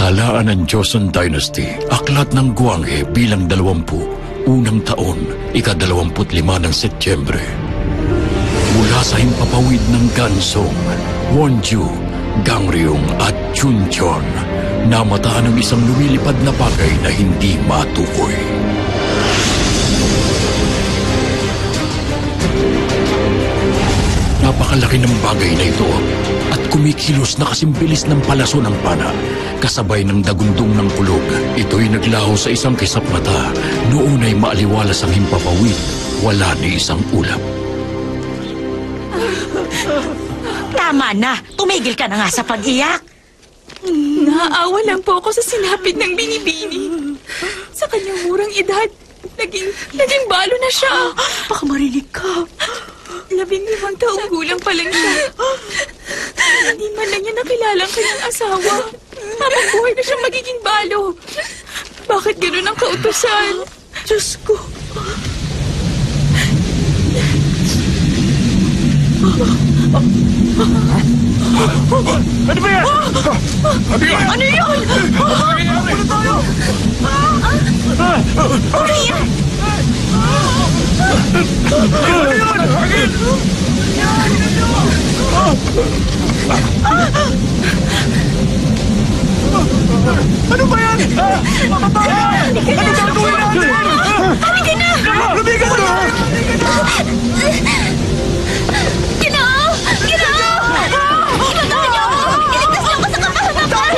Talaan ng Joseon Dynasty, aklat ng Gwanghwae bilang 20, unang taon, ika-25 ng Setyembre. Mula sa himpapawid ng Gansong, Wonju, Gangryong at Chuncheon, namataan ng isang lumilipad na bagay na hindi matukoy. Napakalaki ng bagay na ito at kumikilos na kasimbilis ng palaso ng pana. Kasabay ng dagundong ng kulog, ito'y naglaho sa isang kisap mata. Noon ay maaliwalas ang himpapawid, wala ni isang ulap. Tama na! Tumigil ka na nga sa pag-iyak! Naaawa lang po ako sa sinapit ng binibini. Sa kanyang murang edad, naging balo na siya. Baka marinig ka. 15 taong gulang pa lang siya. Hindi man lang niya nakilala ang kanyang asawa. Habang buhay na siyang magiging balo. Bakit gano'n ang kautusan? Diyos ko! Ano ba yan? Ano yun? Ano yun? Ano tayo? Ano yan? Ano ba yan? Mamatay! Ano gagawin natin? Halika na! Lumigan na! Ginoo! Ginoo! Inutusan niyo ako! Iligtas niyo ako sa kapahamakan!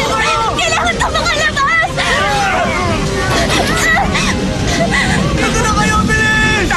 Kailangan ito makalabas! Ito na kayo, bilis!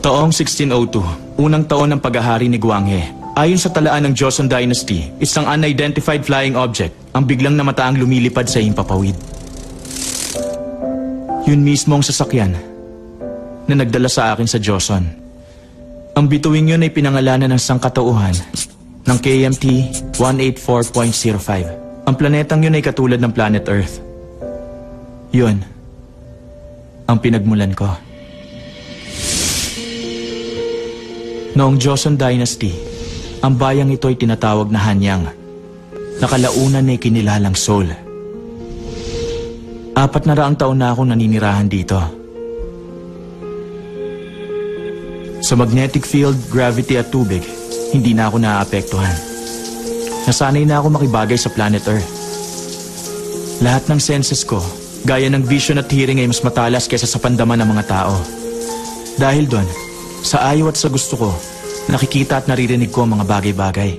Taong 1602, unang taon ng paghahari ni Gwanghwae. Ayon sa talaan ng Joseon Dynasty, isang unidentified flying object ang biglang namataang lumilipad sa Himpapawid. Yun mismo ang sasakyan na nagdala sa akin sa Joseon. Ang bituing yun ay pinangalanan ng sangkatauhan ng KMT 184.05. Ang planetang yun ay katulad ng planet Earth. Yun ang pinagmulan ko. Noong Joseon Dynasty, ang bayang ito ay tinatawag na Hanyang, na kalaunan ay kinilalang Seoul. 400 taon na akong naninirahan dito. Sa magnetic field, gravity at tubig, hindi na ako naaapektuhan. Nasanay na ako makibagay sa planet Earth. Lahat ng senses ko, gaya ng vision at hearing ay mas matalas kaysa sa pandaman ng mga tao. Dahil doon, sa ayaw at sa gusto ko, nakikita at naririnig ko ang mga bagay-bagay.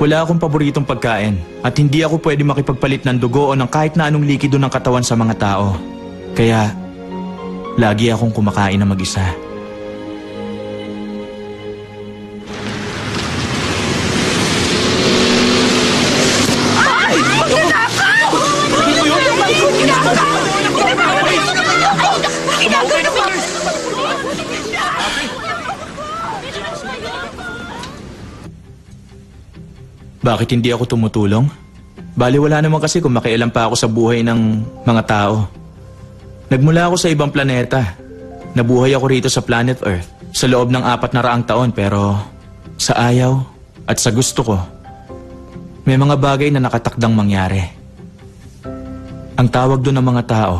Wala akong paboritong pagkain at hindi ako pwede makipagpalit ng dugo o ng kahit na anong likido ng katawan sa mga tao. Kaya, lagi akong kumakain na mag-isa. Bakit hindi ako tumutulong? Baliwala naman kasi kung makialam pa ako sa buhay ng mga tao. Nagmula ako sa ibang planeta. Nabuhay ako rito sa planet Earth sa loob ng 400 taon pero sa ayaw at sa gusto ko, may mga bagay na nakatakdang mangyari. Ang tawag doon ng mga tao,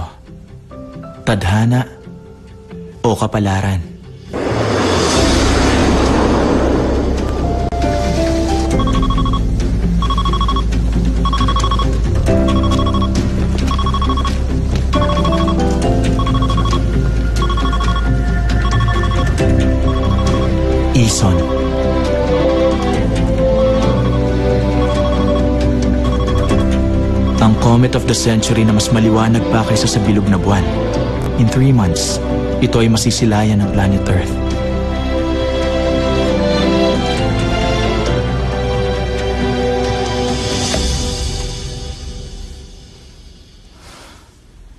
tadhana o kapalaran. Ison. Ang comet of the century na mas maliwanag pa kaysa sa bilog na buwan. In 3 months, ito ay masisilayan ng planet Earth.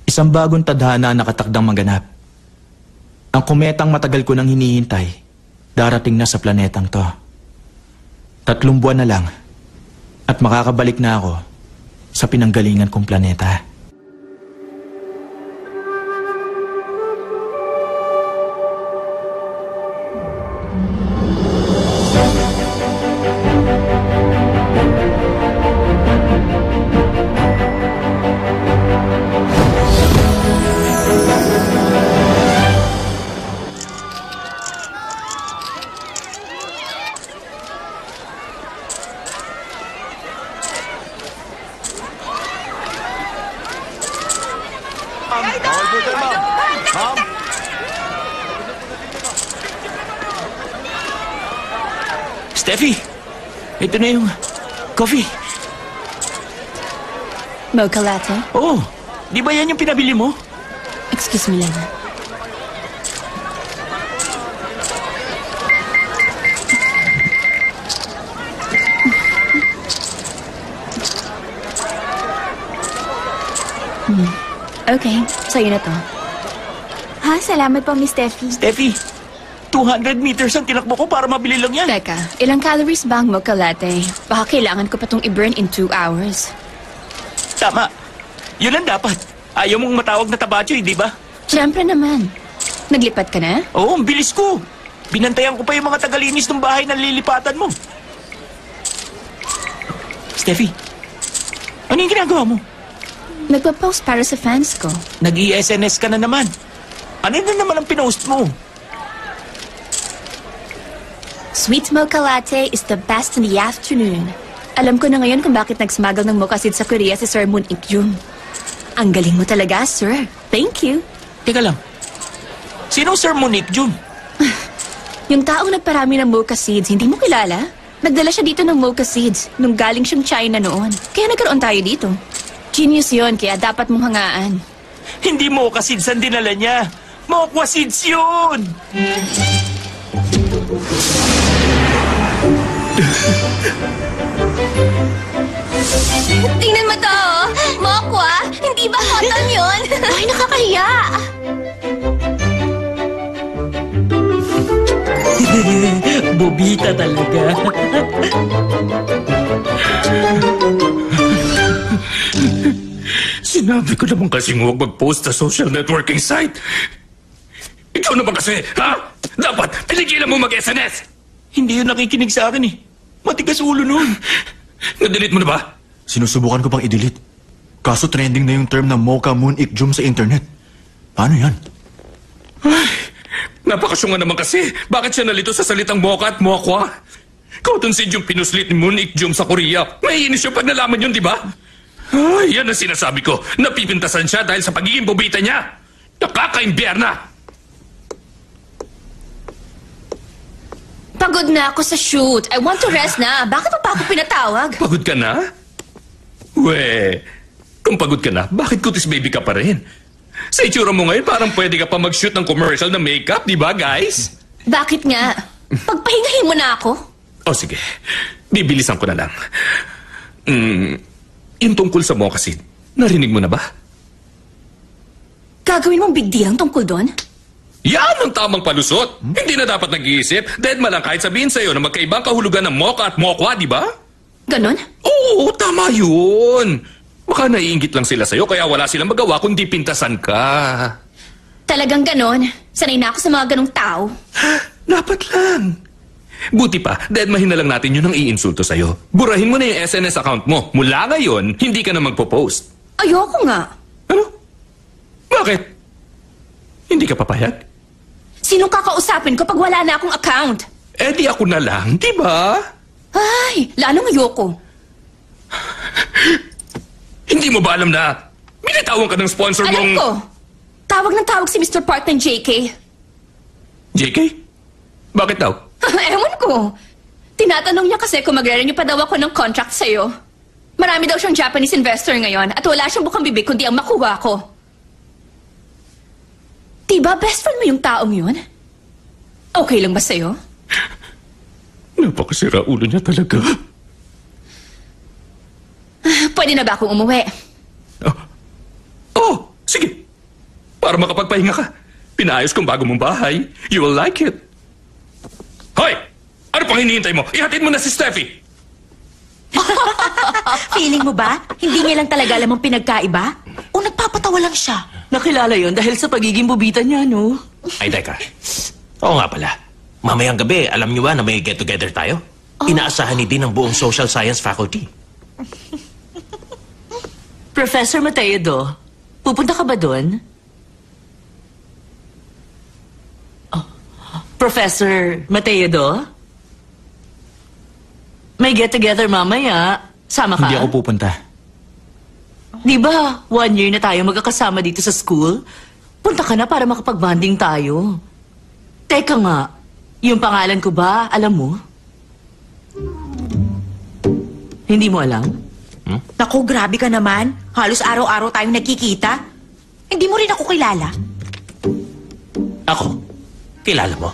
Isang bagong tadhana ang nakatakdang maganap. Ang kometang matagal ko nang hinihintay, darating na sa planetang to. 3 buwan na lang at makakabalik na ako sa pinanggalingan kong planeta. Steffi, ito na yung coffee. Mocha latte? Oo, di ba yan yung pinabili mo? Excuse me lang. Okay, sa'yo na to. Ha? Salamat po, Miss Steffi. Steffi, 200 meters ang tinakbo ko para mabili lang yan. Teka, ilang calories ba ang mocha latte? Baka kailangan ko pa itong i-burn in 2 hours. Tama, yun ang dapat. Ayaw mong matawag na tabachoy, di ba? Siyempre naman. Naglipat ka na? Oo, ang bilis ko. Binantayan ko pa yung mga tagalinis ng bahay na lilipatan mo. Steffi, ano yung ginagawa mo? Nagpa-post para sa fans ko. Nag-i-SNS ka na naman. Ano na naman ang pinost mo? Sweet mocha latte is the best in the afternoon. Alam ko na ngayon kung bakit nagsmagal ng mocha seed sa Korea si Sir Moon Ik-jung. Ang galing mo talaga, sir. Thank you. Teka lang. Sinong Sir Moon Ik-jung? Yung taong nagparami ng mocha seeds, hindi mo kilala? Nagdala siya dito ng mocha seeds nung galing siyang China noon. Kaya nagkaroon tayo dito. Genius yon, kaya dapat mong hangaan. Hindi mocha seeds ang dinala niya. Mokwa seeds yun! Tingnan mo to, oh. Mokwa, hindi ba cotton yun? Ay, nakakahiya. Bobita talaga. Sinabi ko naman kasing huwag mag-post sa social networking site. Ikaw naman kasi, ha? Dapat, pinigilan mo mag-SNS. Hindi yun nakikinig sa akin eh. Matigas ulo nun. Na-delete mo na ba? Sinusubukan ko pang i-delete. Kaso trending na yung term na Mocha Moon Ikjum sa internet. Paano yan? Napakasyunga naman kasi. Bakit siya nalito sa salitang mocha at mokwa? Cotton seed yung pinuslit ni Moon Ik-jum sa Korea. Maiinis yung pag nalaman yun, di ba? Ay, yan ang sinasabi ko. Napipintasan siya dahil sa pagiging bobita niya. Nakaka-imbyerna! Pagod na ako sa shoot. I want to rest na. Bakit mo pa ako pinatawag? Pagod ka na? We, kung pagod ka na, bakit kutis baby ka pa rin? Sa itsura mo ngayon, parang pwede ka pa mag-shoot ng commercial na makeup, di ba, guys? Bakit nga? Pagpahingahin mo na ako. O sige, bibilisan ko na lang. Yung tungkol sa mocha seed, narinig mo na ba? Gagawin mong big deal ang tungkol doon? Yan ang tamang palusot. Hindi na dapat nag-iisip. Dead ma lang kahit sabihin sa'yo na magkaibang kahulugan ng mocha at mokwa, di ba? Ganon? Oo, tama yun. Baka naiingit lang sila sa'yo kaya wala silang magawa kundi pintasan ka. Talagang ganon? Sanay na ako sa mga ganong tao. Dapat lang. Buti pa, dead mahin na lang natin yun ang iinsulto sa'yo. Burahin mo na yung SNS account mo. Mula ngayon, hindi ka na magpo-post. Ayoko nga. Ano? Bakit? Hindi ka papayag? Sinong kakausapin ko pag wala na akong account? Eh di ako na lang, di ba? Ay, lalong ayoko. Hindi mo ba alam na binitawan ka ng sponsor Alam mong... ko. Tawag ng tawag si Mr. Park ng JK. JK? Bakit daw? Ewan ko. Tinatanong niya kasi kung magre-renew pa daw ako ng contract sa'yo. Marami daw siyang Japanese investor ngayon at wala siyang bukang bibig kundi ang makuha ko. Diba best friend mo yung taong yun? Okay lang ba sa'yo? Napakasira ulo niya talaga. Pwede na ba akong umuwi? Oh, sige. Para makapagpahinga ka. Pinaayos kong bago mong bahay. You will like it. Hoy! Ano pang hinihintay mo? Ihatid mo na si Steffi! Feeling mo ba? Hindi niya lang talaga alam ang pinagkaiba? O nagpapatawa lang siya? Nakilala yon dahil sa pagiging bubita niya, no? Ay, teka. Oo nga pala. Mamayang gabi, alam niyo ba na may get-together tayo? Inaasahan ni Dean ang buong social science faculty. Professor Mateo Do, pupunta ka ba doon? Oh. Professor Mateo Do? May get-together mamaya. Sama ka? Hindi ako pupunta. Di ba, 1 year na tayo magkakasama dito sa school? Punta ka na para makapag-bonding tayo. Teka nga, yung pangalan ko ba, alam mo? Hindi mo alam? Naku, grabe ka naman. Halos araw-araw tayong nagkikita. Hindi mo rin ako kilala. Ako, kilala mo?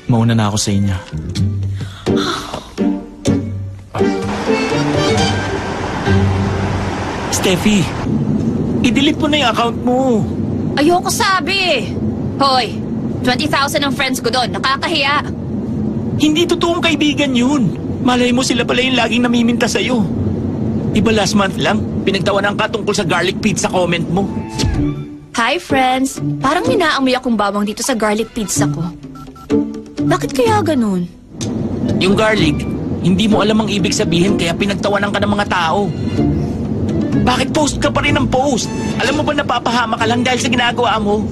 Mauna na ako sa inyo. Steffi, i-delete mo na yung account mo. Ayoko sabi. Hoy, 20,000 ang friends ko doon. Nakakahiya. Hindi totoong kaibigan yun. Malay mo sila pala yung laging namiminta sa'yo. Iba last month lang, pinagtawanan ka tungkol sa garlic pizza comment mo. Hi, friends. Parang minaamoy akong bawang dito sa garlic pizza ko. Bakit kaya ganun? Yung garlic, hindi mo alam ang ibig sabihin kaya pinagtawanan ka ng mga tao. Bakit post ka pa rin ng post? Alam mo ba napapahama ka lang dahil sa ginagawa mo?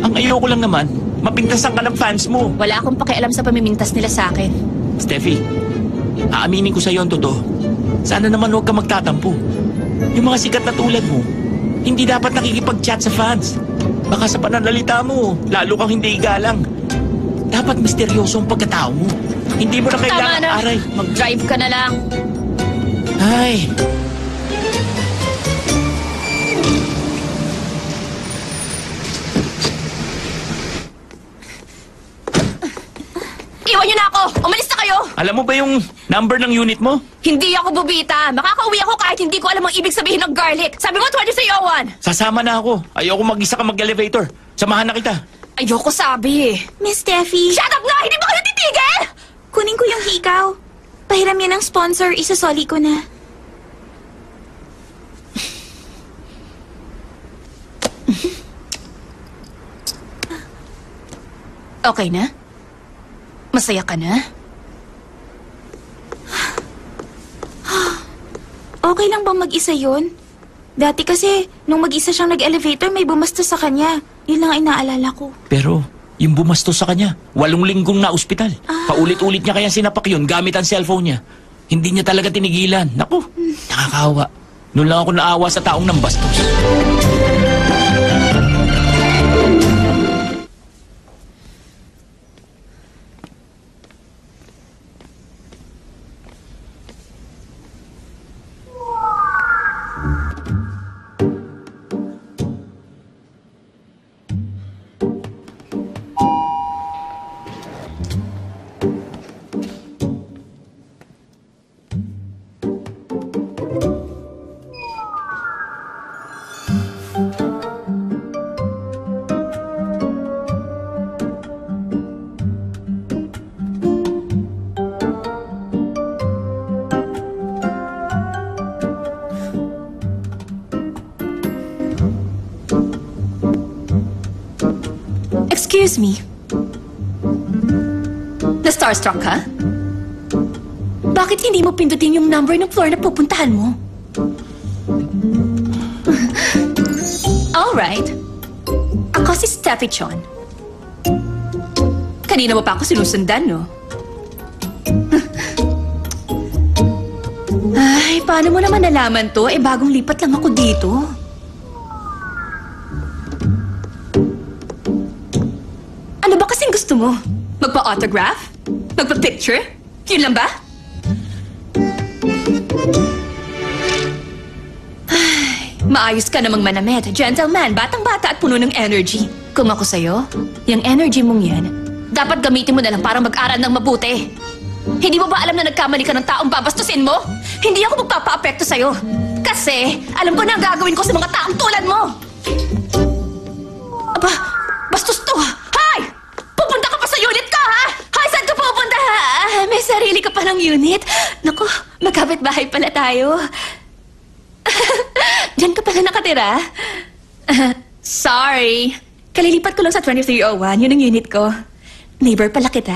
Ang ayoko lang naman, mapintasan ka ng fans mo. Wala akong pakialam sa pamimintas nila sa akin. Steffi, aaminin ko sa'yo ang totoo. Sana naman huwag ka magtatampo. Yung mga sikat na tulad mo, hindi dapat nakikipag-chat sa fans. Baka sa pananalita mo, lalo kang hindi igalang. Dapat misteryoso ang pagkatao mo. Hindi mo na Tama kailangan, na. Aray. Mag-drive ka na lang. Ay, Iwan niyo na ako! Umalis na kayo! alam mo ba yung number ng unit mo? Hindi ako bubita. Makakauwi ako kahit hindi ko alam ang ibig sabihin ng garlic. Sabi mo, 2301. Sasama na ako. Ayoko mag-isa ka mag-elevator. Samahan na kita. Ayoko sabi. Miss Steffi, Shut up na! Hindi ba kayo titigil? kunin ko yung hikaw. Pahiram yan ng sponsor, isasoli ko na. Okay na? Masaya ka na? Okay lang bang mag-isa yun? Dati kasi, nung mag-isa siyang nag-elevator, may bumastos sa kanya. Yun lang ang inaalala ko. Pero, yung bumastos sa kanya, 8 linggong na ospital. Paulit-ulit niya kaya sinapak yun gamit ang cellphone niya. Hindi niya talaga tinigilan. Naku, nakakawa. Noon lang ako naawa sa taong nang bastos. Excuse me. Na-starstruck ka? Bakit hindi mo pindutin yung number ng floor na pupuntahan mo? Alright. Ako si Steffi Chon. Kanina mo pa ako sinusundan, no? Ay, paano mo naman nalaman to? Eh, bagong lipat lang ako dito. Ano ba kasing gusto mo? Magpa-autograph? Magpa-picture? Yun lang ba? Ay, maayos ka namang manamit. Gentleman, batang-bata at puno ng energy. Kung ako sa'yo, yung energy mong yan, dapat gamitin mo na lang para mag-aral ng mabuti. Hindi mo ba alam na nagkamali ka ng taong babastusin mo? Hindi ako magpapa-apekto sa'yo. Kasi, alam ko na ang gagawin ko sa mga taong tulad mo. Aba, bastos to. Hay! Pupunta ka pa sa unit ko, ha? Hay, saan ka pupunta? May sarili ka pa ng unit. Naku, magkapit-bahay pala tayo. Diyan ka pala nakatira? Sorry. Kalilipat ko lang sa 2301. Yun ang unit ko. Neighbor pala kita.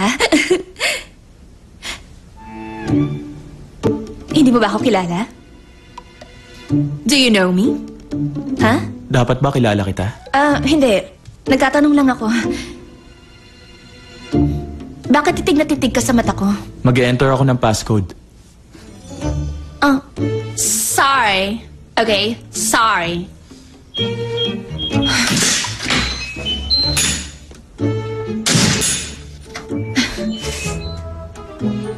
Hindi mo ba ako kilala? Do you know me? Ha? Dapat ba kilala kita? Hindi. Nagtatanong lang ako. Bakit titig na titig ka sa mata ko? Mag-e-enter ako ng passcode. Oh, sorry. Okay, sorry.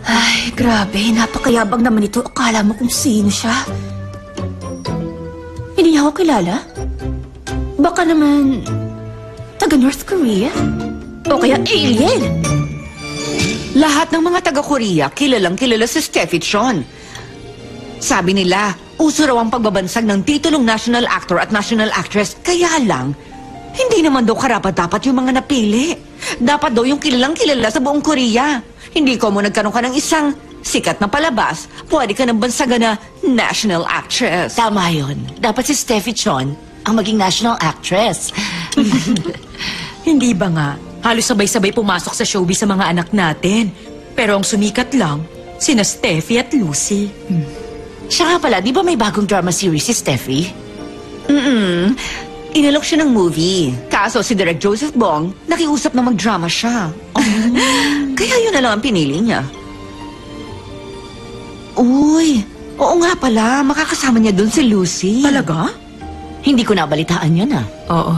Ay, grabe. Napakayabang naman ito. Akala mo kung sino siya. Hindi niya ako kilala? Baka naman taga North Korea? O kaya alien? Lahat ng mga taga-Korea kilalang kilala si Steffi Chon. Sabi nila, uso raw ang pagbabansag ng titulong national actor at national actress. Kaya lang, hindi naman daw karapat-dapat yung mga napili. Dapat daw yung kilalang kilala sa buong Korea. Hindi ko mo nagkaroon ka ng isang sikat na palabas, pwede ka ng bansagan na national actress. Tama yun. Dapat si Steffi Chon ang maging national actress. Hindi ba nga? Halos sabay-sabay pumasok sa showbiz sa mga anak natin. Pero ang sumikat lang, sina Steffi at Lucy. Siya nga pala, di ba may bagong drama series si Steffi? Inalok siya ng movie. Kaso si Direk Joseph Bong, nakiusap na mag-drama siya. Kaya yun na lang ang pinili niya. Uy, oo nga pala, makakasama niya doon si Lucy. Talaga? Hindi ko nabalitaan yan ah. Oo,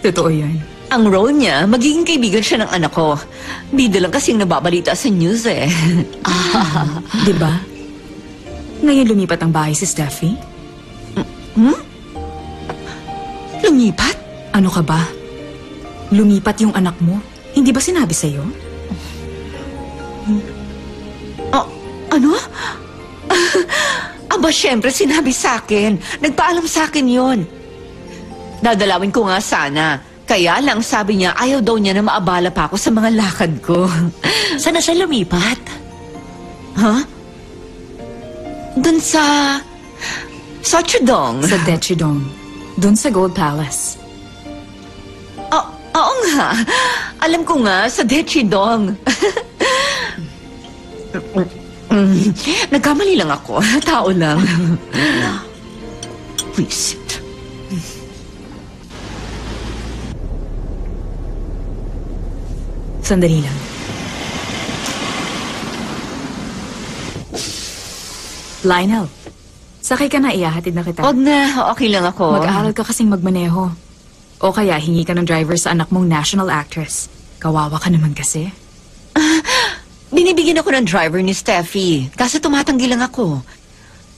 totoo yan. Ang role niya, magiging kaibigan siya ng anak ko. Bida lang kasing nababalita sa news eh. Di ba? Ngayon lumipat ang bahay si Steffi? Lumipat? Ano ka ba? Lumipat yung anak mo. Hindi ba sinabi sa'yo? Ano? Aba, syempre, sinabi sa akin. Nagpaalam sa akin yon. Dadalawin ko nga sana. Kaya lang, sabi niya, ayaw daw niya na maabala pa ako sa mga lakad ko. Saan na siya lumipat? Ha? Dun sa Chudong. Sa Dechidong. Doon sa Gold Palace. Oo nga. Alam ko nga, sa Dechidong. Nagkamali lang ako. Tao lang. Visit. Sandali lang. Lionel, sakay ka na, iyahatid na kita. Wag na. Okay lang ako. Mag-aaral ka kasing magmaneho. O kaya hingi ka ng driver sa anak mong national actress. Kawawa ka naman kasi. Binibigyan ako ng driver ni Steffi. Kaso tumatanggi lang ako.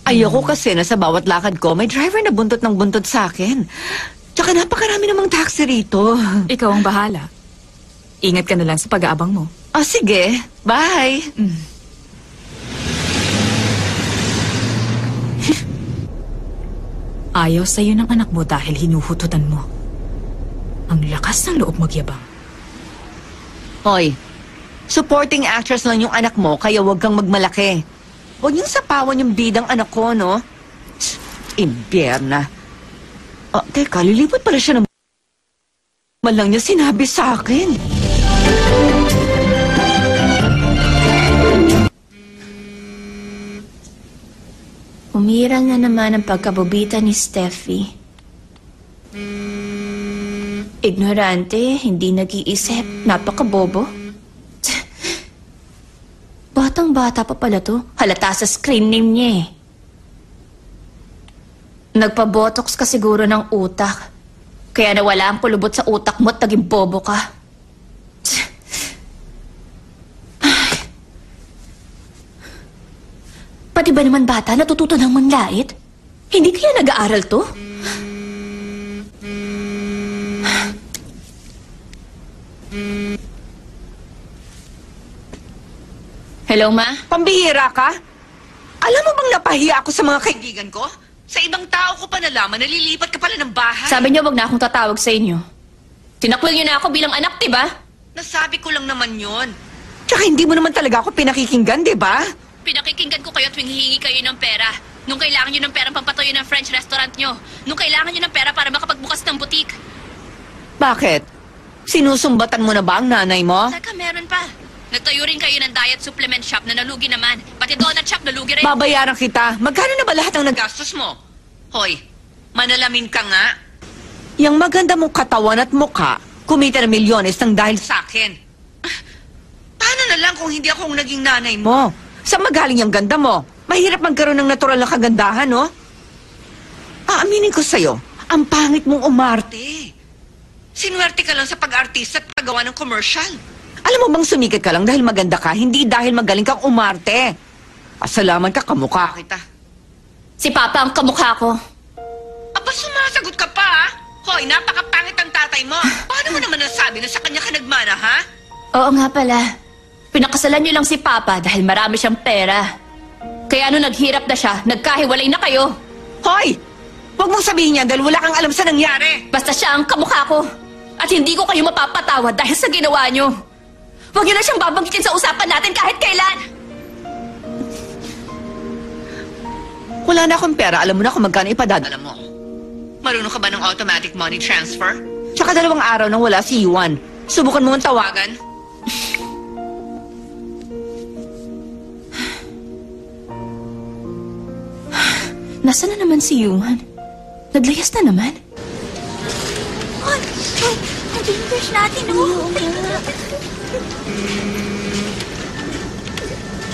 Ayoko kasi na sa bawat lakad ko, may driver na buntot ng buntot sa akin. Tsaka napakarami namang taxi rito. Ikaw ang bahala. Ingat ka na lang sa pag-aabang mo. Sige. Bye. Ayaw sa'yo ng anak mo dahil hinuhututan mo. Ang lakas ng loob magyabang. Hoy, supporting actress lang yung anak mo, kaya wag kang magmalaki. Huwag niyong sapawan yung bidang anak ko, no? Imbierna. Teka, lilipat pala siya ng... Malang niya sinabi sa akin. Umiral na naman ang pagkabobita ni Steffi. Ignorante, hindi nag-iisip, napakabobo. Batang-bata pa pala to. Halata sa screen name niya eh. Nagpa-botox ka siguro ng utak. Kaya nawala ang pulubot sa utak mo at naging bobo ka. Pati ba naman bata natututo ng manlait? Hindi kaya nag-aaral to? Hello, Ma? Pambihira ka? Alam mo bang napahiya ako sa mga kaibigan ko? Sa ibang tao ko pa nalaman, nalilipat ka pala ng bahay. Sabi niyo wag na akong tatawag sa inyo. Tinakwil niyo na ako bilang anak, diba? Nasabi ko lang naman yon. Tsaka hindi mo naman talaga ako pinakikinggan, di ba? Pinakikinggan ko kayo tuwing hihingi kayo ng pera. Nung kailangan nyo ng pera pampatuloy ng French restaurant nyo. Nung kailangan nyo ng pera para makapagbukas ng butik. Bakit? Sinusumbatan mo na ba ang nanay mo? Saka meron pa. Nagtayo rin kayo ng diet supplement shop na nalugi naman. Pati donut shop nalugi rin. Babayaran kita. Magkano na ba lahat ng nagastos mo? Hoy, manalamin ka nga. Yang maganda mong katawan at mukha, kumita ng milyones nang dahil sa akin. Paano na lang kung hindi ako ang naging nanay mo? Saan magaling yung ganda mo? Mahirap magkaroon ng natural na kagandahan, no? Aaminin ko sa'yo, ang pangit mong umarte. Sinuwerte ka lang sa pag-artista at paggawa ng commercial. Alam mo bang sumikat ka lang dahil maganda ka, hindi dahil magaling kang umarte. Pasalamat ka, kamukha kita. Si Papa ang kamukha ko. Aba, sumasagot ka pa, ha? Hoy, napakapangit ang tatay mo. Paano mo naman nasabi na sa kanya ka nagmana, ha? Oo nga pala. Pinakasalan niyo lang si Papa dahil marami siyang pera. Kaya nung naghirap na siya, nagkahiwalay na kayo. Hoy! Huwag mong sabihin yan dahil wala kang alam sa nangyari. Basta siya ang kamukha ko. At hindi ko kayo mapapatawad dahil sa ginawa niyo. Huwag niyo na siyang babanggitin sa usapan natin kahit kailan. Wala na akong pera. Alam mo na kung magkano ipadadala mo. Marunong ka ba ng automatic money transfer? Tsaka 2 araw nang wala si Yuan. Subukan mo ang tawagan. Nasaan na naman si Yuan? Naglayas na naman? Ay, nag-finish natin, oh.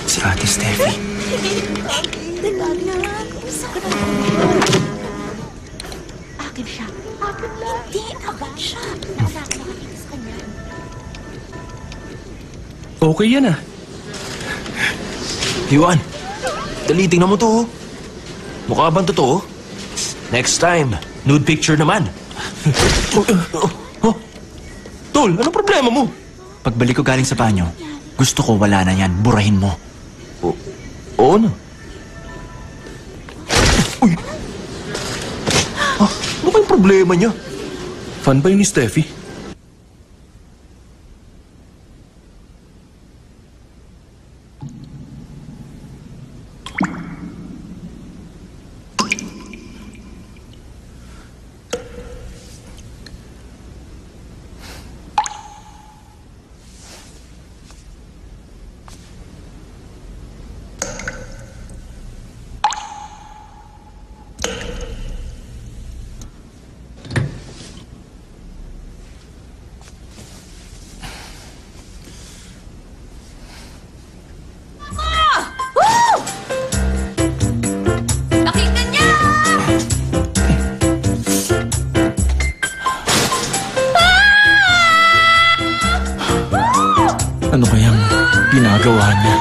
Si Ate Steffi. Akin siya. Hindi, akin siya. Okay yan ah. Yuan, dali, tingnan mo to. Mukha bang totoo? Next time, nude picture naman. Tol, anong problema mo? Pagbalik ko galing sa banyo, gusto ko wala na yan. Burahin mo. Oo na. Uy! Ano ba yung problema niya? Fan ba yun ni Steffi? Pakinggan niya! Ano kayang ginagawa niya?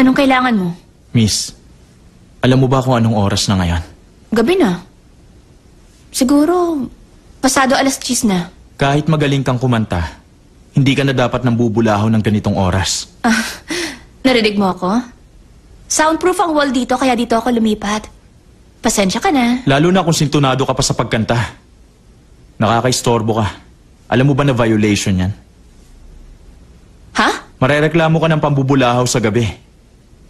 Anong kailangan mo? Miss, alam mo ba kung anong oras na ngayon? Gabi na. Siguro, pasado 10:00 na. Kahit magaling kang kumanta, hindi ka na dapat nang bubulaho ng ganitong oras. Narinig mo ako? Soundproof ang wall dito, kaya dito ako lumipat. Pasensya ka na. Lalo na kung sintonado ka pa sa pagkanta. Nakakaistorbo ka. Alam mo ba na violation yan? Ha? Marereklamo ka ng pambubulahaw sa gabi.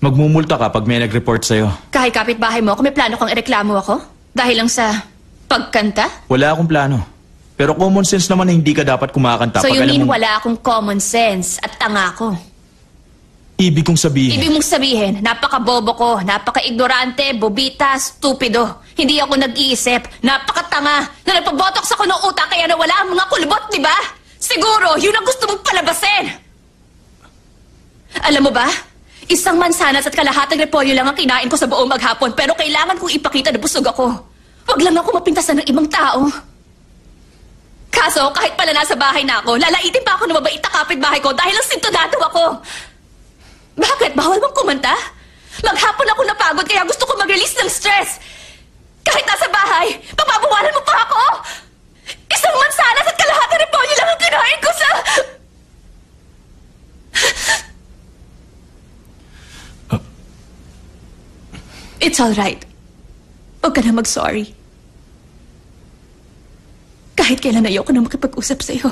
Magmumulta ka pag may nag-report sa'yo. Kahit kapitbahay mo ako, may plano kang ireklamo ako? Dahil lang sa pagkanta? Wala akong plano. Pero common sense naman na hindi ka dapat kumakanta So pag you alam mean mong... wala akong common sense at tanga ko? Ibig kong sabihin... Ibig mong sabihin, napaka-bobo ko, napaka-ignorante, bobita, stupido. Hindi ako nag-iisip, napakatanga, na nagpabotox ako ng utak kaya nawala ang mga kulbot, di ba? Siguro, yun ang gusto mong palabasin! Alam mo ba? Isang mansanas at kalahatang repolyo lang ang kinain ko sa buong maghapon, pero kailangan kong ipakita na busog ako. Huwag lang ako mapintasan ng ibang tao. Kaso, kahit pala nasa bahay na ako, lalaitin pa ako ng mabait na kapitbahay ko dahil ang sintonado ako. Bakit? Bawal bang kumanta? Maghapon ako napagod kaya gusto ko mag-release ng stress. Kahit nasa bahay, papabawalan mo pa ako? Isang mansanas at kalahatang repolyo lang ang kinain ko sa... It's all right. Huwag ka na mag-sorry. Kahit kailan ayoko na makipag-usap sa'yo.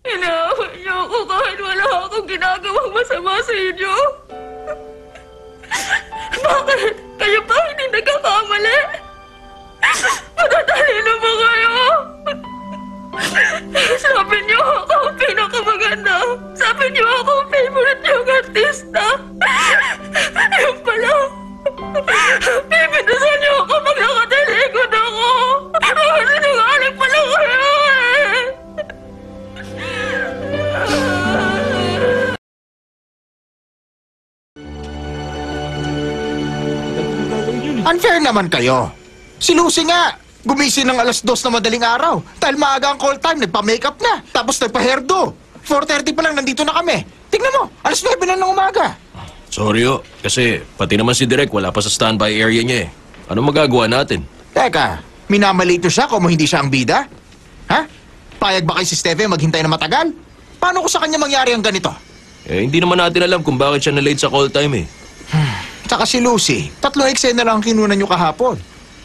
Inaaway niyo ako kahit wala akong ginagawang masama sa inyo. Bakit? Kayo pa hindi nagkakamali? Matatalino ba kayo? Sabi niyo ako ang pinakamaganda. Sabi niyo ako ang favorite niyong artista. Yung pala. Pipindasan niyo ako pag nakatalikod ako. Sinungaling pala kayo eh. Unfair naman kayo. Si Lucy nga, gumising ng 2:00 na madaling araw. Dahil maaga ang call time, nagpa-makeup na. Tapos nagpa-hairdo. 4:30 pa lang nandito na kami. Tingnan mo, 9:00 na ng umaga. Sorry kasi pati naman si Direk wala pa sa standby area niya eh. Ano magagawa natin? Teka, minamalito siya kung hindi siya ang bida? Ha? Payag ba kay si Steve maghintay na matagal? Paano ko sa kanya mangyari ang ganito? Eh, hindi naman natin alam kung bakit siya na-late sa call time eh. Tsaka si Lucy, 3 eksena lang ang kinunan niyo kahapon.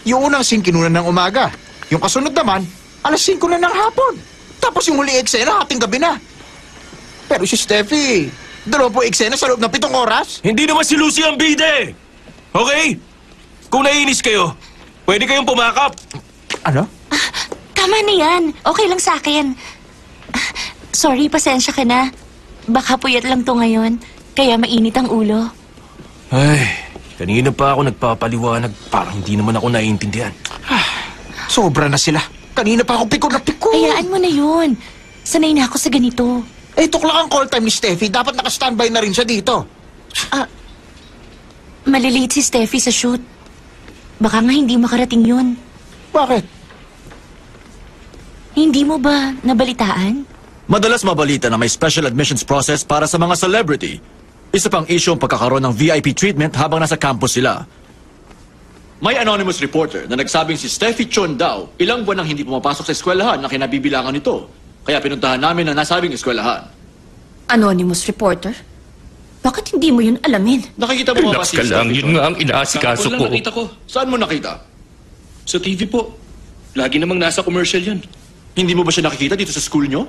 Yung unang scene kinunan ng umaga. Yung kasunod naman, 5:00 na ng hapon. Tapos yung huling eksena, hating gabi na. Pero si Steffi, 20 eksena sa loob ng 7 oras? Hindi naman si Lucy ang bida eh! Okay? Kung naiinis kayo, pwede kayong pumakap. Ano? Tama na yan. Okay lang sa akin. Sorry, pasensya ka na. Baka puyat lang to ngayon. Kaya mainit ang ulo. Ay, kanina pa ako nagpapaliwanag. Parang hindi naman ako naiintindihan. Sobra na sila. Kanina pa ako pikon na pikon. Hayaan mo na yun. Sanay na ako sa ganito. Eh, tukla ang call time ni Steffi. Dapat naka-standby na rin siya dito. Malilate si Steffi sa shoot. Baka nga hindi makarating yun. Bakit? Hindi mo ba nabalitaan? Madalas mabalita na may special admissions process para sa mga celebrity. Isa pang issue ang pagkakaroon ng VIP treatment habang nasa campus sila. May anonymous reporter na nagsabing si Steffi Chon daw ilang buwan nang hindi pumapasok sa eskwelahan na kinabibilangan nito. Kaya pinuntahan namin ang nasabing eskwelahan. Anonymous reporter? Bakit hindi mo yun alamin? Nakikita mo ba Relax si ka lang, Steffi yun Chon? nga ang inaasikaso ko. nakita ko. Saan mo nakita? Sa TV po. Lagi namang nasa commercial yan. Hindi mo ba siya nakikita dito sa school nyo?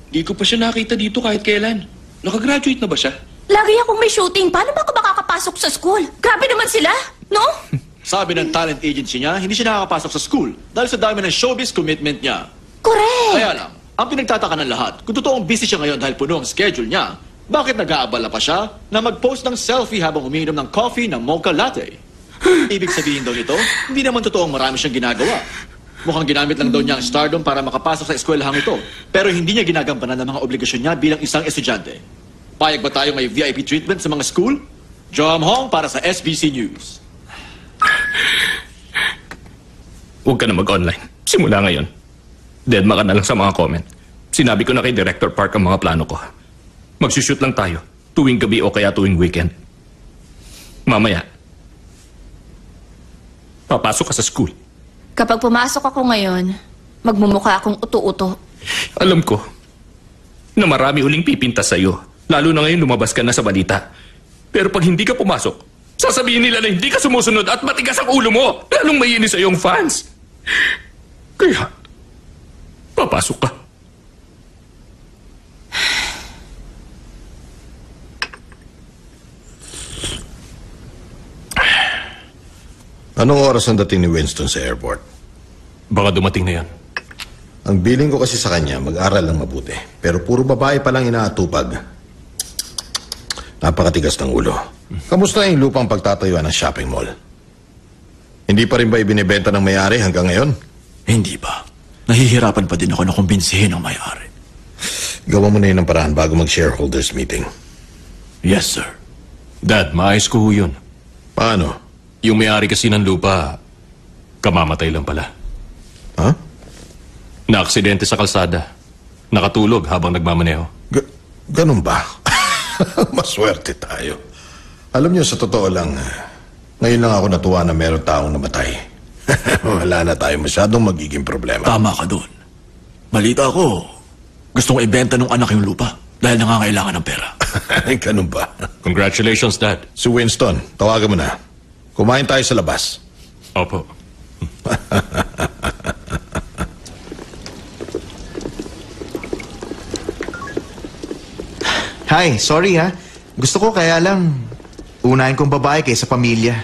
Di ko pa siya nakita dito kahit kailan. Nakagraduate na ba siya? Lagi akong may shooting. Paano ba ako makakapasok sa school? Grabe naman sila, no? Sabi ng talent agency niya, hindi siya nakakapasok sa school dahil sa dami ng showbiz commitment niya. Correct! Kaya lang, ang pinagtataka ng lahat, kung totoong busy siya ngayon dahil puno ang schedule niya, bakit nag-aabala pa siya na mag-post ng selfie habang umiinom ng coffee ng mocha latte? Ibig sabihin daw nito, hindi naman totoong marami siyang ginagawa. Mukhang ginamit lang daw niya ang stardom para makapasok sa eskwelahang ito. Pero hindi niya ginagampanan ng mga obligasyon niya bilang isang estudyante. Payag ba tayo may VIP treatment sa mga school? Joam Hong para sa SBC News. Huwag ka na mag-online. Simula ngayon. Deadma ka na lang sa mga comment. Sinabi ko na kay Director Park ang mga plano ko. Magsushoot lang tayo. Tuwing gabi o kaya tuwing weekend. Mamaya, papasok ka sa school. Kapag pumasok ako ngayon, magmumukha akong uto-uto. Alam ko na marami uling pipinta sa'yo. Lalo na ngayon lumabas ka na sa balita. Pero pag hindi ka pumasok, sasabihin nila na hindi ka sumusunod at matigas ang ulo mo. Lalong maiinis sa'yo ang fans. Kaya, papasok ka. Anong oras ang dating ni Winston sa airport? Baka dumating na yan. Ang billing ko kasi sa kanya, mag-aral lang mabuti. Pero puro babae pa lang inaatupag. Napakatigas ng ulo. Kamusta yung lupang pagtatayuan ng shopping mall? Hindi pa rin ba ibinibenta ng may-ari hanggang ngayon? Hindi pa. Nahihirapan pa din ako na kumbinsihin ang may-ari. Gawa mo na yun ng paraan bago mag-shareholders meeting. Yes, sir. Dad, maayos ko ho yun. Paano? Yung may-ari kasi ng lupa, kamamatay lang pala. Ha? Na-aksidente sa kalsada. Nakatulog habang nagmamaneho. Ganun ba? Maswerte tayo. Alam niyo, sa totoo lang, ngayon lang ako natuwa na meron taong namatay. Wala na tayo masyadong magiging problema. Tama ka doon. Balita ko, gusto kong ibenta ng anak yung lupa dahil nangangailangan ng pera. Ganun ba? Congratulations, Dad. Si Winston, tawagan mo na. Kumain tayo sa labas. Opo. Hi, sorry ha. Gusto ko kaya lang unahin kong babae kaysa pamilya.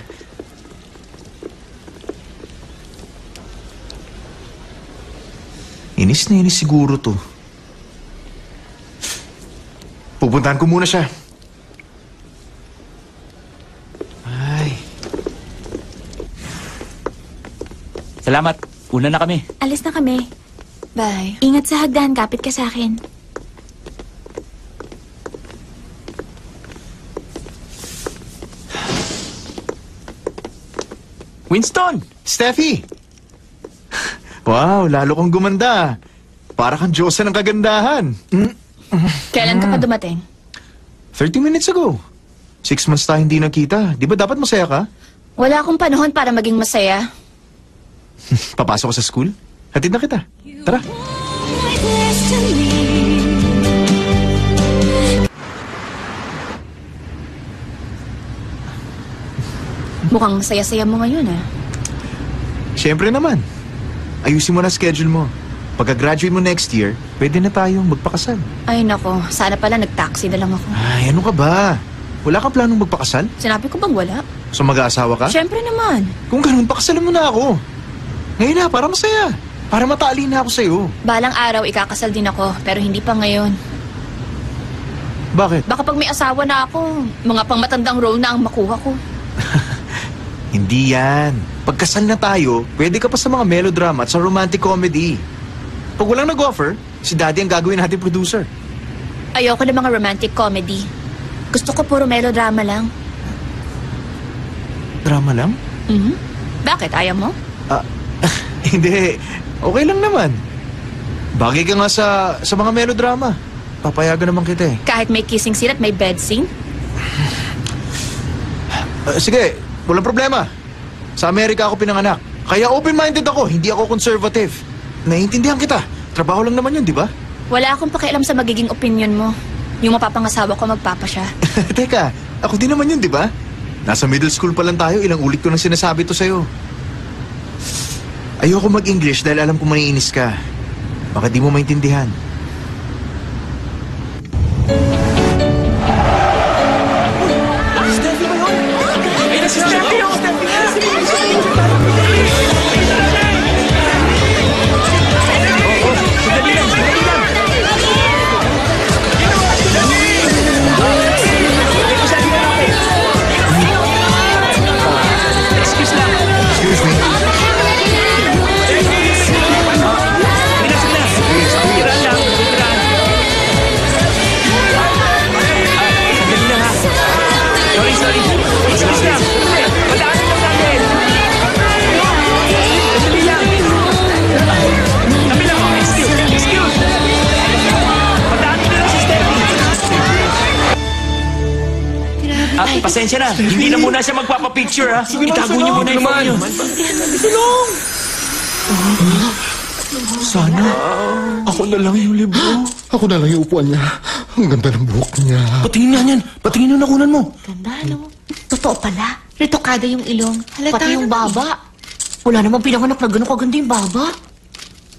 Inis na inis siguro to. Pupuntahan ko muna siya. Salamat. Una na kami. Alis na kami. Bye. Ingat sa hagdan, kapit ka sa akin. Winston! Steffi! Wow, lalo kang gumanda. Para kang Diyosa ng kagandahan. Kailan ka pa dumating? 30 minutes ago. 6 months tayo hindi nakita. Di ba dapat masaya ka? Wala akong panahon para maging masaya. Papasok ka sa school? Hatid na kita. Tara. Mukhang saya-saya mo ngayon, ah. Siyempre naman. Ayusin mo na schedule mo. Pagka-graduate mo next year, pwede na tayong magpakasal. Ay, nako. Sana pala nag-taxi na lang ako. Ay, ano ka ba? Wala kang planong magpakasal? Sinabi ko bang wala? So mag-aasawa ka? Siyempre naman. Kung ganun, pakasalan mo na ako. Ngayon na, para masaya. Para matali na ako sa'yo. Balang araw ikakasal din ako, pero hindi pa ngayon. Bakit? Baka pag may asawa na ako, mga pangmatandang role na ang makuha ko. Hindi yan. Pagkasal na tayo, pwede ka pa sa mga melodrama at sa romantic comedy. Pag walang nag-offer, si Daddy ang gagawin natin producer. Ayoko ng mga romantic comedy. Gusto ko puro melodrama lang. Drama lang? Bakit? Ayaw mo? Hindi. Okay lang naman. Bagay ka nga sa mga melodrama. Papayagan naman kita eh. Kahit may kissing scene at may bed scene? Sige, walang problema. Sa Amerika ako pinanganak. Kaya open-minded ako, hindi ako conservative. Naiintindihan kita. Trabaho lang naman yun, di ba? Wala akong pakialam sa magiging opinion mo. Yung mapapangasawa ko magpapasya. Teka, ako din naman yun, di ba? Nasa middle school pa lang tayo, ilang ulit ko nang sinasabi to sa'yo. Ayoko mag-English dahil alam ko maiinis ka. Baka di mo maintindihan. Pasensya na. Hindi na muna siya magpapapicture, ha? Itago niyo muna yung phone niyo. Tulong! Sana, ako na lang yung libro. Ako na lang yung upuan niya. Ang ganda ng buhok niya. Patingin nga niyan. Patingin yung nakunan mo. Ganda, no? Totoo pala. Retokada yung ilong. Halata Pati yung baba. Wala namang pinanganak na gano'n kaganda yung baba.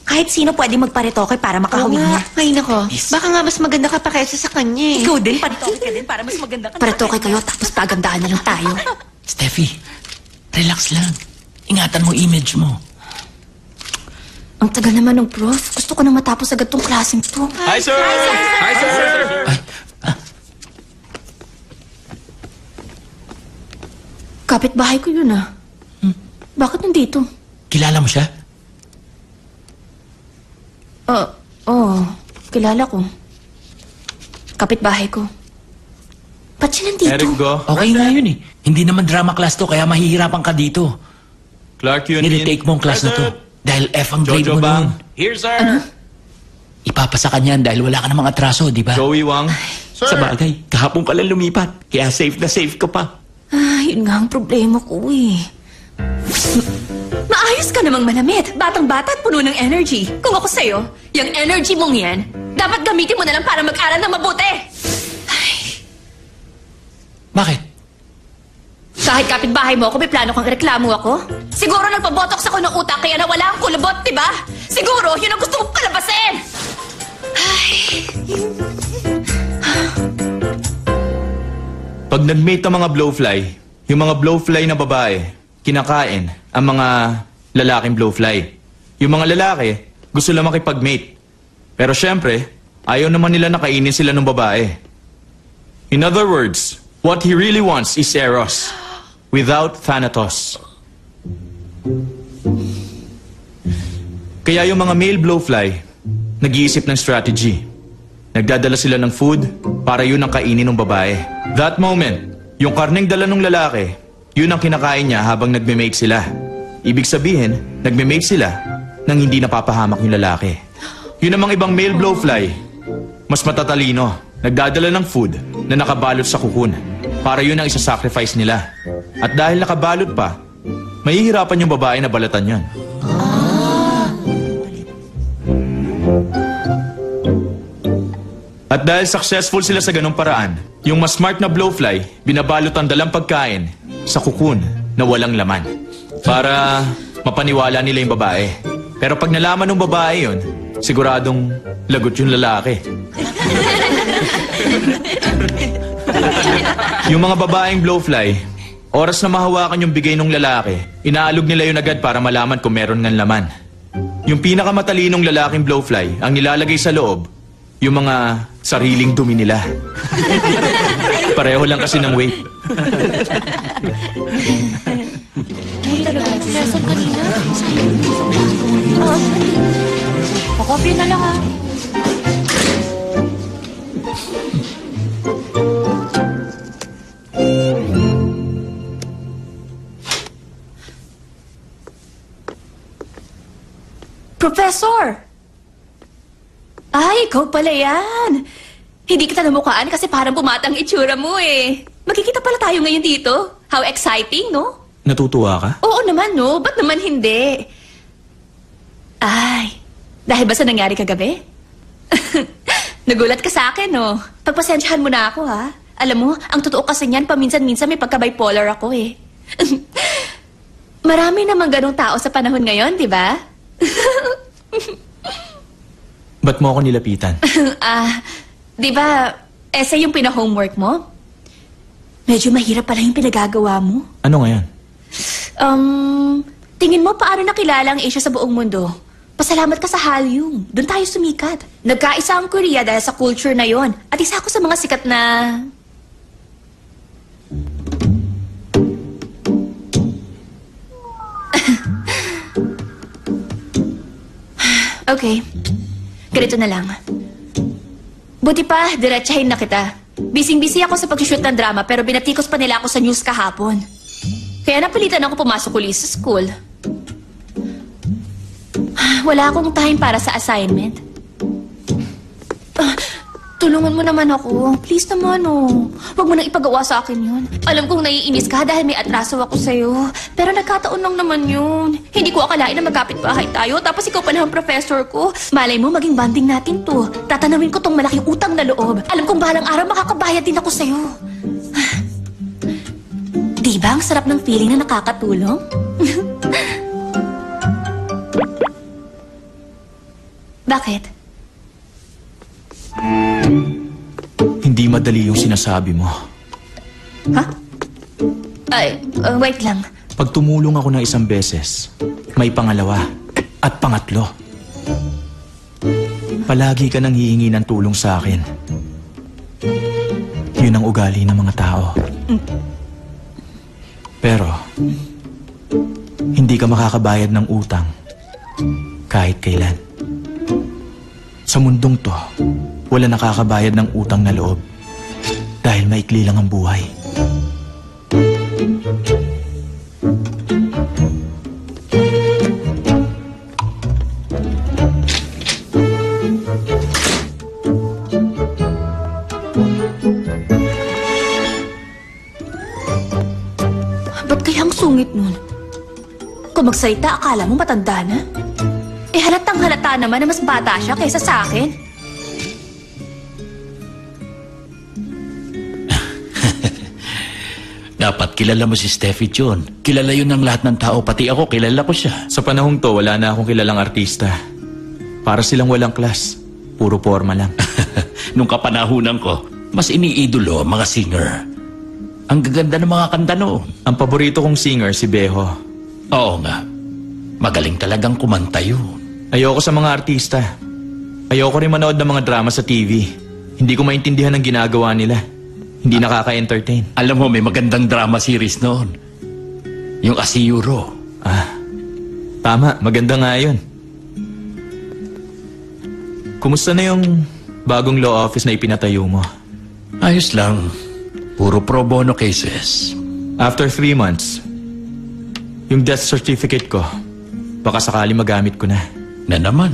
Kahit sino pwede magparetoke para makahawig niya. Ay, nako. Baka nga mas maganda ka pa kaysa sa kanya eh. Ikaw din, paritoke ka din para mas maganda ka. Paritoke kayo, tapos pagandahan na lang tayo. Steffi, relax lang. Ingatan mo image mo. Ang tagal naman ng prof. Gusto ko nang matapos agad tong klaseng to. Hi, sir! Hi, sir! Kapitbahay ko yun ah. Bakit nandito? Kilala mo siya? Kilala ko. Kapitbahay ko. Ba't siya nandito? Eric, go. Okay nga yun eh. Hindi naman drama class to, kaya mahihirapan ka dito. Clark Union. Nire-take mo ang class na to. Dahil F ang grade Jojo mo Bang. noon. Here, sir. Ipapasa ka niyan dahil wala ka namang atraso, di ba? Joey Wang. Sa bagay, kahapon ka lang lumipat. Kaya safe na safe ka pa. Yun nga ang problema ko eh. Maayos ka namang manamit. Batang-bata at puno ng energy. Kung ako sa'yo, yung energy mong yan, dapat gamitin mo na lang para mag-aral ng mabuti. Bakit? Kahit kapitbahay mo ako, may plano kang reklamo ako? Siguro nagpabotox ako ng utak kaya nawala ang kulubot, di ba? Siguro, yun ang gusto kong kalabasin! Pag nag-mate ang mga blowfly, yung mga blowfly na babae, kinakain ang mga lalaking blowfly. Yung mga lalaki, gusto lang makipag-mate. Pero syempre, ayaw naman nila na kainin sila ng babae. In other words, what he really wants is Eros, without Thanatos. Kaya yung mga male blowfly, nag-iisip ng strategy. Nagdadala sila ng food para yun ang kainin ng babae. That moment, yung karneng dala ng lalaki, yun ang kinakain niya habang nagme-make sila. Ibig sabihin, nagme-make sila nang hindi napapahamak yung lalaki. Yun namang ibang male blowfly, mas matatalino, nagdadala ng food na nakabalot sa kukun para yun ang isa-sacrifice nila. At dahil nakabalot pa, mahihirapan yung babae na balatan yun. At dahil successful sila sa ganong paraan, yung mas smart na blowfly, binabalot ang dalang pagkain sa kukun na walang laman. Para mapaniwala nila yung babae. Pero pag nalaman ng babae yun, siguradong lagot yung lalaki. Yung mga babaeng blowfly, Oras na mahawakan yung bigay ng lalaki, inaalog nila yun agad para malaman kung meron ng laman. Yung pinakamatalinong lalaking blowfly, ang nilalagay sa loob, yung mga sariling dumi nila. Pareho lang kasi ng weight. Saan kanina? Pakopya na lang, ha? Professor! Ay, ikaw pala yan. Hindi kita namukhaan kasi parang bumata ang itsura mo eh. Magkikita pala tayo ngayon dito. How exciting, no? Natutuwa ka? Oo naman, no? Ba't naman hindi? Ay, dahil ba sa nangyari kagabi? Nagulat ka sa akin, no? Pagpasensyahan mo na ako, ha? Alam mo, ang totoo kasi niyan, paminsan-minsan may pagka-bipolar ako, eh. Marami namang ganong tao sa panahon ngayon, di ba? Ba't mo ako nilapitan? Di ba, essay yung pina-homework mo? Medyo mahirap pala yung pinagagawa mo. Ano ngayon? Tingin mo paano nakilala ang Asia sa buong mundo? Pasalamat ka sa Hallyu. Doon tayo sumikat. Nagkaisa ang Korea dahil sa culture na yon. At isa ako sa mga sikat na... Okay. Ganito na lang. Buti pa, diretsahin na kita. Bising-busy ako sa pag-shoot ng drama pero binatikos pa nila ako sa news kahapon. Kaya napilitan ako pumasok ulit sa school. Wala akong time para sa assignment. Tulungan mo naman ako. Please naman, oh. Huwag mo nang ipagawa sa akin yun. Alam kong naiinis ka dahil may atraso ako sa'yo. Pero nagkataon lang naman yun. Hindi ko akalain na magkapit bahay tayo, tapos ikaw pala ang professor ko. Malay mo, maging banding natin to. Tatanawin ko tong malaking utang na loob. Alam kong bahalang araw makakabayad din ako sa'yo. Diba ang sarap ng feeling na nakakatulong? Bakit? Hindi madali yung sinasabi mo. Ha? Ay, wait lang. Pag tumulong ako ng isang beses, may pangalawa at pangatlo. Palagi ka nang hihingi ng tulong sa akin. Yun ang ugali ng mga tao. Pero, hindi ka makakabayad ng utang kahit kailan. Sa mundong to, wala nakakabayad ng utang na loob dahil maikli lang ang buhay. Ba't kaya ang sungit nun? Kung magsalita, akala mo matanda na? Eh halatang halata naman na mas bata siya kaysa sa akin. Dapat kilala mo si Steffi John. Kilala yun ng lahat ng tao, pati ako, kilala ko siya. Sa panahong to, wala na akong kilalang artista. Para silang walang class. Puro forma lang. Nung kapanahunan ko, mas iniidolo ang mga singer. Ang gaganda ng mga kanta noon. Ang paborito kong singer, si Beho. Oo nga. Magaling talagang kumanta yun. Ayoko sa mga artista. Ayoko rin manood ng mga drama sa TV. Hindi ko maintindihan ang ginagawa nila. Hindi nakaka-entertain. Alam mo, may magandang drama series noon. Yung Asiyuro. Tama. Maganda nga yun. Kumusta na yung bagong law office na ipinatayo mo? Ayos lang. Puro pro bono cases. After 3 months, yung death certificate ko, baka sakali magamit ko na. Na naman.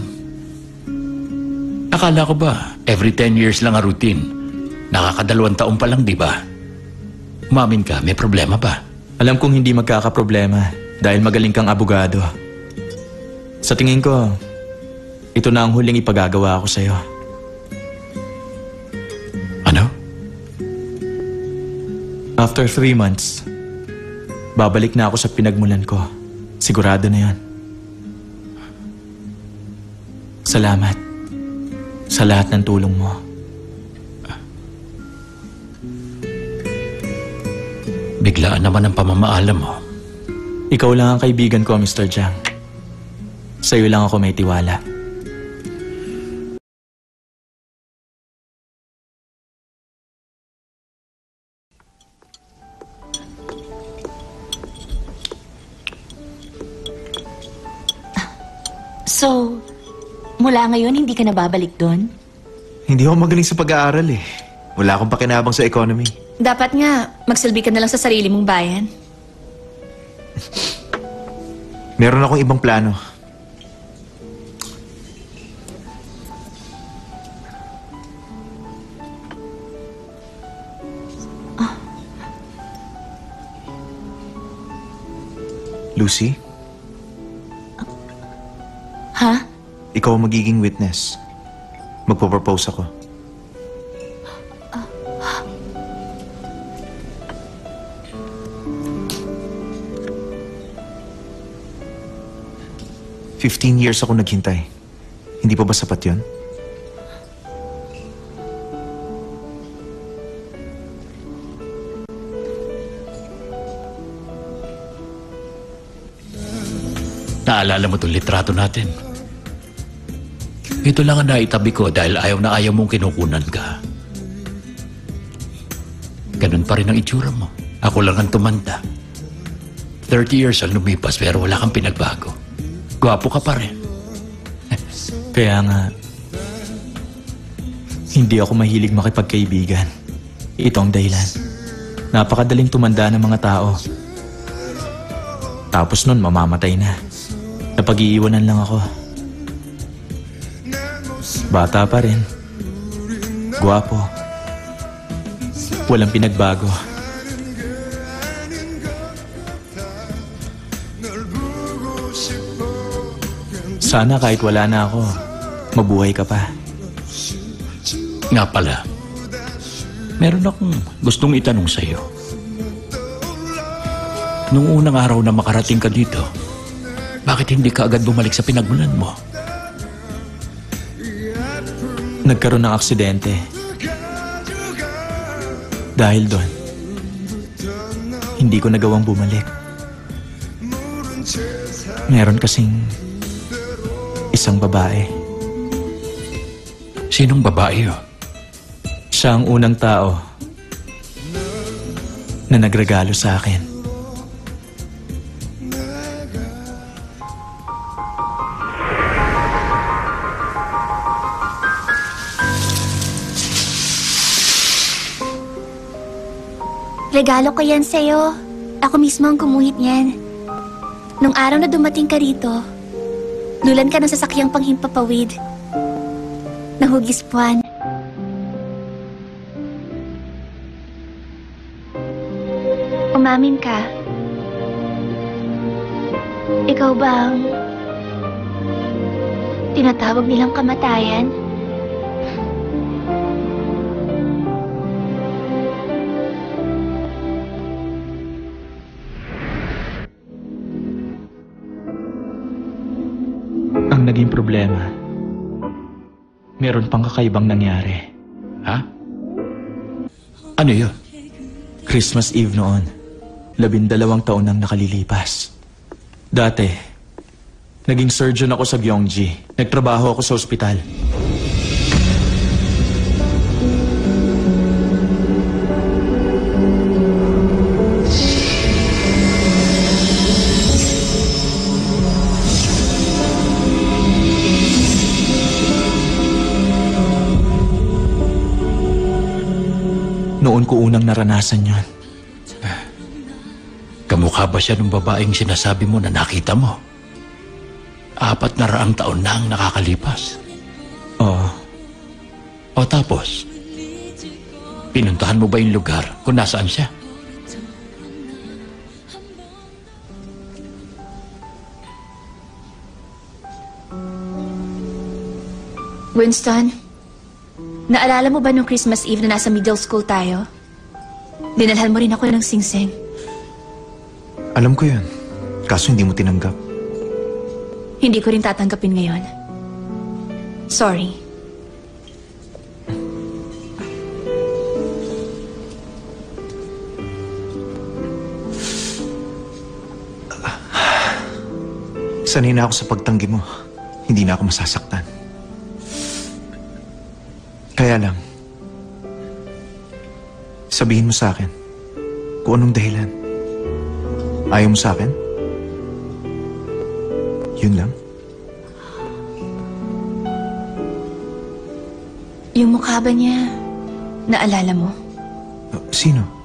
Akala ko ba, every 10 years lang ang routine? Nakaka2 taon pa lang, di ba? Umamin ka, may problema ba? Alam kong hindi magkakaproblema dahil magaling kang abogado. Sa tingin ko, ito na ang huling ipagagawa ko sa'yo. Ano? After 3 months, babalik na ako sa pinagmulan ko. Sigurado na yan. Salamat sa lahat ng tulong mo. Biglaan naman ang pamamaalam mo. Ikaw lang ang kaibigan ko, Mr. Jiang. Sa'yo lang ako may tiwala. So, mula ngayon hindi ka na babalik doon? Hindi ako magaling sa pag-aaral eh. Wala akong pakinabang sa economy. Dapat nga, magsilbi ka na lang sa sarili mong bayan. Meron akong ibang plano. Lucy? Ha? Ikaw ang magiging witness. Magpo-propose ako. "15 years ako naghintay. Hindi pa ba sapat yun?" Naalala mo itong litrato natin? Ito lang ang naitabi ko dahil ayaw na ayaw mong kinukunan ka. Ganun pa rin ang itsura mo. Ako lang ang tumanda. 30 years ang lumipas pero wala kang pinagbago. Gwapo ka pa rin. Kaya nga, hindi ako mahilig makipagkaibigan. Ito ang dahilan. Napakadaling tumanda ng mga tao. Tapos nun, mamamatay na. Napag-iiwanan lang ako. Bata pa rin. Gwapo. Walang pinagbago. Sana kahit wala na ako, mabuhay ka pa. Nga pala, meron akong gustong itanong sa'yo. Nung unang araw na makarating ka dito, bakit hindi ka agad bumalik sa pinagmulan mo? Nagkaroon ng aksidente. Dahil doon, hindi ko nagawang bumalik. Meron kasing isang babae. Sinong babae yun? Siya ang unang tao na nagregalo sa akin. Regalo ko yan sa'yo. Ako mismo ang kumuhit niyan. Nung araw na dumating ka rito, dulan ka ng sasakyang panghimpapawid. Nahugis puwan. Umamin ka. Ikaw ba ang tinatawag nilang kamatayan? Ang naging problema, meron pang kakaibang nangyari. Ha? Ano yun? Christmas Eve noon, 12 taon nang nakalilipas. Dati, naging surgeon ako sa Gyeonggi. Nagtrabaho ako sa ospital. Noon ko unang naranasan yon. Kamukha ba siya ng babaeng sinasabi mo na nakita mo? 400 taon na ang nakakalipas. Oo. O tapos, pinuntahan mo ba yung lugar kung nasaan siya? Winston, naalala mo ba nung Christmas Eve na nasa middle school tayo? Dinalhan mo rin ako ng singsing. Alam ko yun. Kaso hindi mo tinanggap. Hindi ko rin tatanggapin ngayon. Sorry. Sanay na ako sa pagtanggi mo. Hindi na ako masasaktan. Kaya lang, sabihin mo sa akin kung anong dahilan. Ayaw mo sa akin? Yun lang? Yung mukha ba niya, naalala mo? Sino?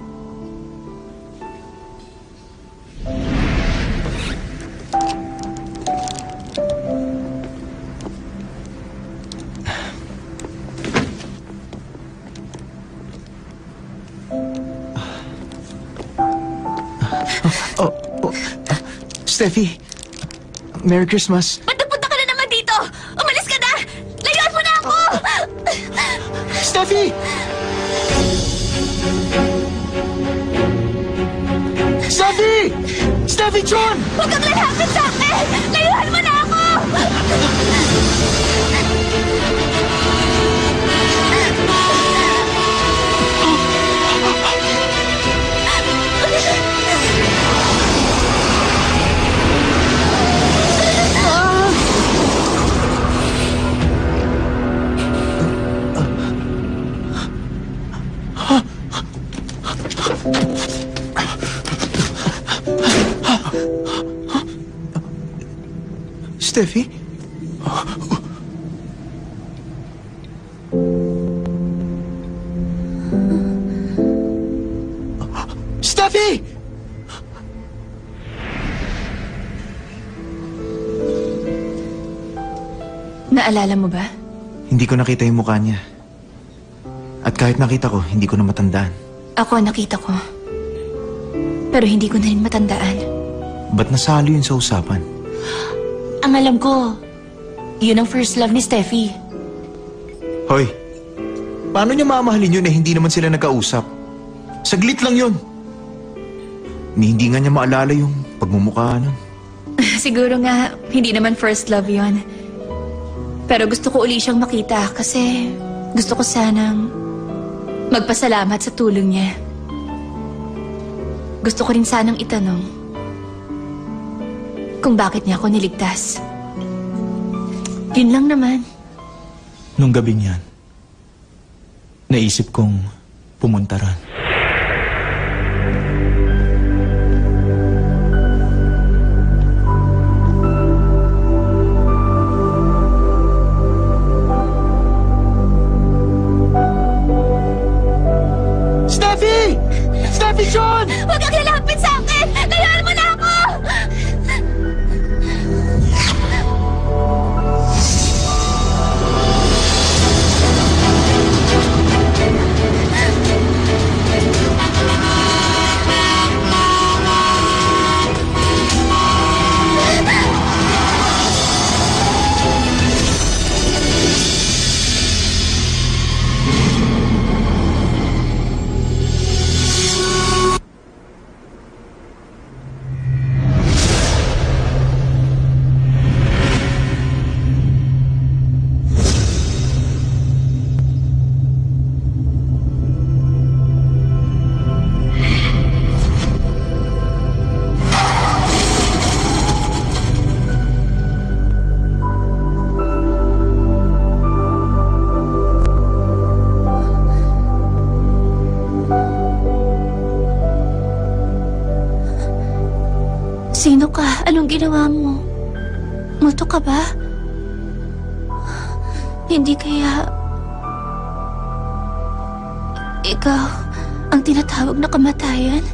Steffi, Merry Christmas. Ba't napunta ka na naman dito? Umalis ka na! Layuan mo na ako! Steffi! Steffi! Steffi John! Huwag kang lalapit sa akin! Layuan mo na ako! Steffi? Steffi! Naalala mo ba? Hindi ko nakita yung mukha niya. At kahit nakita ko, hindi ko na matandaan. Ako nakita ko. Pero hindi ko na rin matandaan. Ba't nasalo yun sa usapan? Ang alam ko, yun ang first love ni Steffi. Hoy, paano niya mamahalin yun eh hindi naman sila nagkausap? Saglit lang yun. Hindi nga niya maalala yung pagmumukha nun. Siguro nga, hindi naman first love yon. Pero gusto ko uli siyang makita kasi gusto ko sanang magpasalamat sa tulong niya. Gusto ko rin sanang itanong kung bakit niya ako niligtas. Yun lang naman. Nung gabing yan, naisip kong pumunta ron. Steffi! Steffi John! Huwag kang lalapit sa akin! Layuan mo na ako! Sino ka? Anong ginawa mo? Multo ka ba? Hindi kaya... Ikaw ang tinatawag na kamatayan?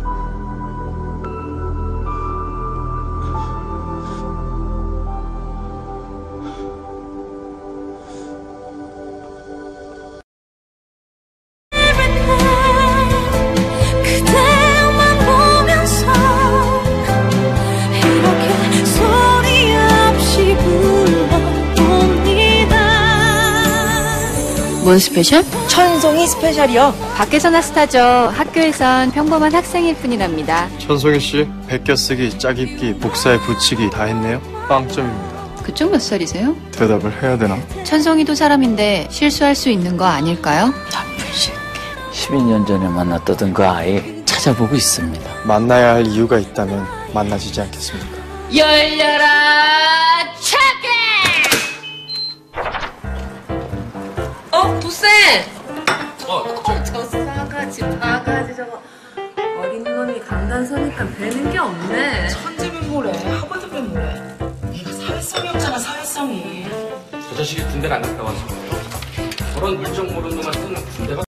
뭔 스페셜? 천송이 스페셜이요. 밖에서나 스타죠. 학교에선 평범한 학생일 뿐이랍니다. 천송이 씨, 베껴쓰기, 짝입기, 복사에 붙이기 다 했네요. 빵점입니다. 그쪽 몇 살이세요? 대답을 해야 되나? 천송이도 사람인데 실수할 수 있는 거 아닐까요? 나쁜 새끼. 12년 전에 만났다던 그 아이 찾아보고 있습니다. 만나야 할 이유가 있다면 만나지지 않겠습니까? 열려라 차게! 도쌤! 저 싸가지, 바가지 저거. 어린 놈이 강단 서니까 배는 게 없네. 천재면 뭐래, 하버드면 뭐래. 얘가 사회성이 없잖아, 사회성이. 저 자식이 군대를 안 갔다 와서 저런 물정 모르는 놈한테는 군대가